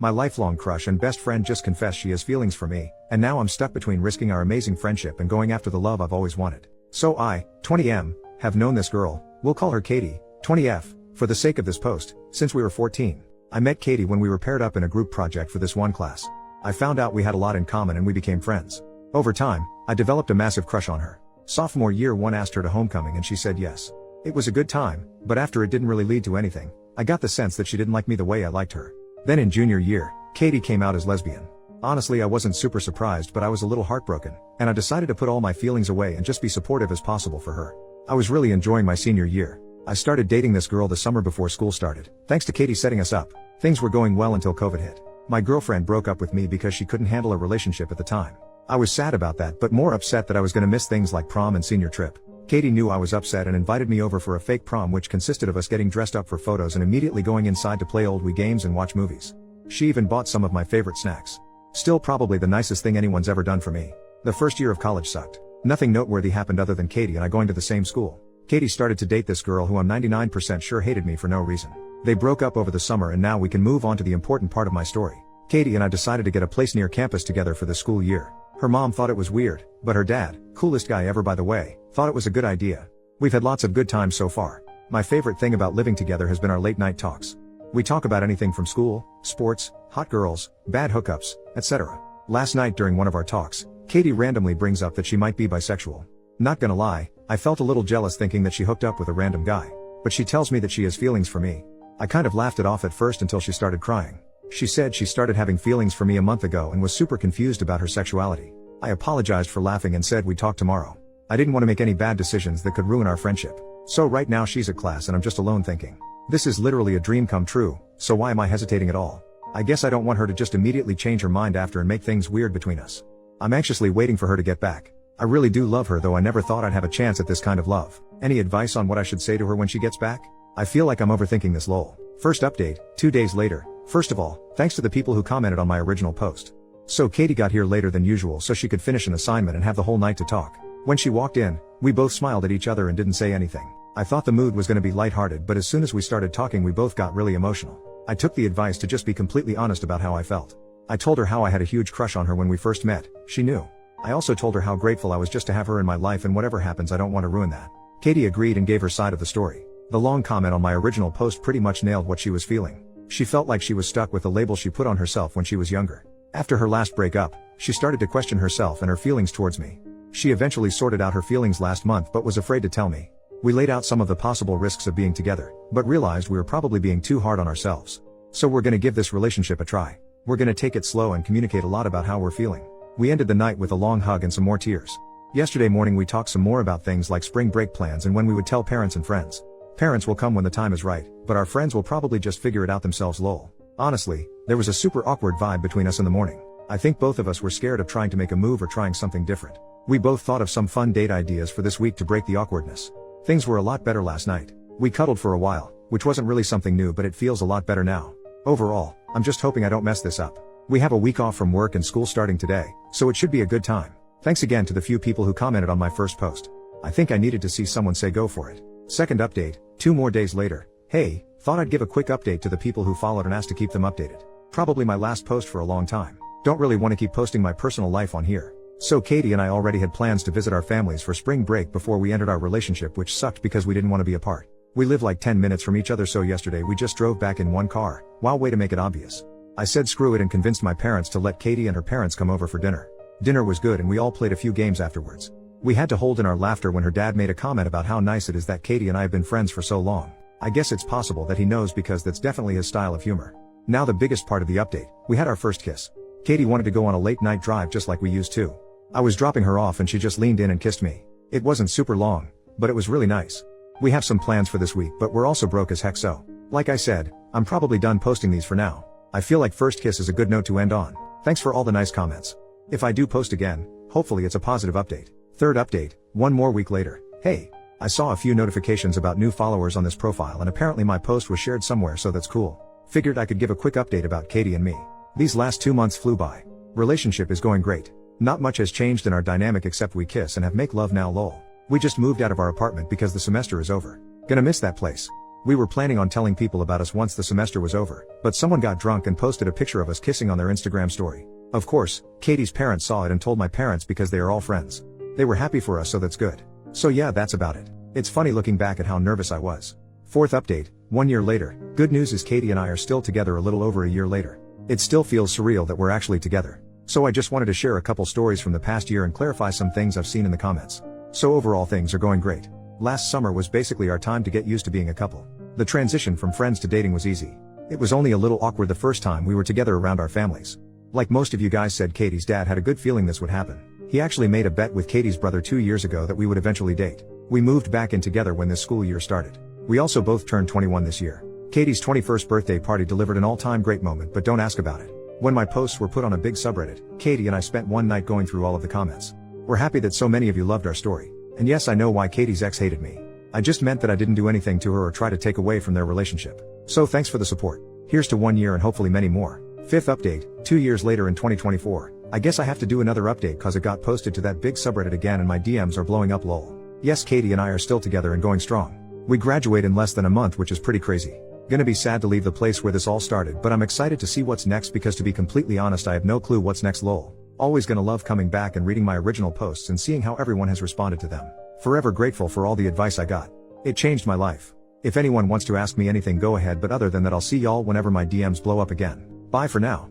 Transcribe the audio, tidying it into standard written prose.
My lifelong crush and best friend just confessed she has feelings for me, and now I'm stuck between risking our amazing friendship and going after the love I've always wanted. So I, 20M, have known this girl, we'll call her Katie, 20F, for the sake of this post, since we were 14. I met Katie when we were paired up in a group project for this one class. I found out we had a lot in common and we became friends. Over time, I developed a massive crush on her. Sophomore year 1 asked her to homecoming and she said yes. It was a good time, but after it didn't really lead to anything, I got the sense that she didn't like me the way I liked her. Then in junior year, Katie came out as lesbian. Honestly, I wasn't super surprised, but I was a little heartbroken, and I decided to put all my feelings away and just be supportive as possible for her. I was really enjoying my senior year. I started dating this girl the summer before school started, thanks to Katie setting us up. Things were going well until COVID hit. My girlfriend broke up with me because she couldn't handle a relationship at the time. I was sad about that, but more upset that I was gonna miss things like prom and senior trip. Katie knew I was upset and invited me over for a fake prom which consisted of us getting dressed up for photos and immediately going inside to play old Wii games and watch movies. She even bought some of my favorite snacks. Still probably the nicest thing anyone's ever done for me. The first year of college sucked. Nothing noteworthy happened other than Katie and I going to the same school. Katie started to date this girl who I'm 99% sure hated me for no reason. They broke up over the summer and now we can move on to the important part of my story. Katie and I decided to get a place near campus together for the school year. Her mom thought it was weird, but her dad, coolest guy ever by the way, thought it was a good idea. We've had lots of good times so far. My favorite thing about living together has been our late night talks. We talk about anything from school, sports, hot girls, bad hookups, etc. Last night during one of our talks, Katie randomly brings up that she might be bisexual. Not gonna lie, I felt a little jealous thinking that she hooked up with a random guy. But she tells me that she has feelings for me. I kind of laughed it off at first until she started crying. She said she started having feelings for me a month ago and was super confused about her sexuality. I apologized for laughing and said we'd talk tomorrow. I didn't want to make any bad decisions that could ruin our friendship. So right now she's at class and I'm just alone thinking, this is literally a dream come true, so why am I hesitating at all? I guess I don't want her to just immediately change her mind after and make things weird between us. I'm anxiously waiting for her to get back. I really do love her, though I never thought I'd have a chance at this kind of love. Any advice on what I should say to her when she gets back? I feel like I'm overthinking this lol. First update, 2 days later. First of all, thanks to the people who commented on my original post. So Katie got here later than usual so she could finish an assignment and have the whole night to talk. When she walked in, we both smiled at each other and didn't say anything. I thought the mood was gonna be lighthearted, but as soon as we started talking we both got really emotional. I took the advice to just be completely honest about how I felt. I told her how I had a huge crush on her when we first met. She knew. I also told her how grateful I was just to have her in my life, and whatever happens I don't want to ruin that. Katie agreed and gave her side of the story. The long comment on my original post pretty much nailed what she was feeling. She felt like she was stuck with the label she put on herself when she was younger. After her last breakup, she started to question herself and her feelings towards me. She eventually sorted out her feelings last month but was afraid to tell me. We laid out some of the possible risks of being together, but realized we were probably being too hard on ourselves. So we're gonna give this relationship a try. We're gonna take it slow and communicate a lot about how we're feeling. We ended the night with a long hug and some more tears. Yesterday morning we talked some more about things like spring break plans and when we would tell parents and friends. Parents will come when the time is right, but our friends will probably just figure it out themselves lol. Honestly, there was a super awkward vibe between us in the morning. I think both of us were scared of trying to make a move or trying something different. We both thought of some fun date ideas for this week to break the awkwardness. Things were a lot better last night. We cuddled for a while, which wasn't really something new, but it feels a lot better now. Overall, I'm just hoping I don't mess this up. We have a week off from work and school starting today, so it should be a good time. Thanks again to the few people who commented on my first post. I think I needed to see someone say go for it. Second update, 2 more days later. Hey, thought I'd give a quick update to the people who followed and asked to keep them updated. Probably my last post for a long time. Don't really want to keep posting my personal life on here. So Katie and I already had plans to visit our families for spring break before we entered our relationship, which sucked because we didn't want to be apart. We live like 10 minutes from each other, so yesterday we just drove back in one car. Wow, way to make it obvious. I said screw it and convinced my parents to let Katie and her parents come over for dinner. Dinner was good and we all played a few games afterwards. We had to hold in our laughter when her dad made a comment about how nice it is that Katie and I have been friends for so long. I guess it's possible that he knows because that's definitely his style of humor. Now the biggest part of the update, we had our first kiss. Katie wanted to go on a late night drive just like we used to. I was dropping her off and she just leaned in and kissed me. It wasn't super long, but it was really nice. We have some plans for this week, but we're also broke as heck, so like I said, I'm probably done posting these for now. I feel like first kiss is a good note to end on. Thanks for all the nice comments. If I do post again, hopefully it's a positive update. Third update, 1 more week later. Hey, I saw a few notifications about new followers on this profile and apparently my post was shared somewhere, so that's cool. Figured I could give a quick update about Katie and me. These last 2 months flew by. Relationship is going great. Not much has changed in our dynamic except we kiss and have make love now lol. We just moved out of our apartment because the semester is over. Gonna miss that place. We were planning on telling people about us once the semester was over, but someone got drunk and posted a picture of us kissing on their Instagram story. Of course, Katie's parents saw it and told my parents because they are all friends. They were happy for us, so that's good. So yeah, that's about it. It's funny looking back at how nervous I was. Fourth update, 1 year later. Good news is Katie and I are still together a little over a year later. It still feels surreal that we're actually together. So I just wanted to share a couple stories from the past year and clarify some things I've seen in the comments. So overall things are going great. Last summer was basically our time to get used to being a couple. The transition from friends to dating was easy. It was only a little awkward the first time we were together around our families. Like most of you guys said, Katie's dad had a good feeling this would happen. He actually made a bet with Katie's brother 2 years ago that we would eventually date. We moved back in together when this school year started. We also both turned 21 this year. Katie's 21st birthday party delivered an all-time great moment, but don't ask about it. When my posts were put on a big subreddit, Katie and I spent one night going through all of the comments. We're happy that so many of you loved our story. And yes, I know why Katie's ex hated me. I just meant that I didn't do anything to her or try to take away from their relationship. So thanks for the support. Here's to 1 year and hopefully many more. Fifth update, 2 years later in 2024. I guess I have to do another update cause it got posted to that big subreddit again and my DMs are blowing up lol. Yes, Katie and I are still together and going strong. We graduate in less than a month, which is pretty crazy. Gonna be sad to leave the place where this all started, but I'm excited to see what's next because to be completely honest I have no clue what's next lol. Always gonna love coming back and reading my original posts and seeing how everyone has responded to them. Forever grateful for all the advice I got. It changed my life. If anyone wants to ask me anything go ahead, but other than that I'll see y'all whenever my DMs blow up again. Bye for now.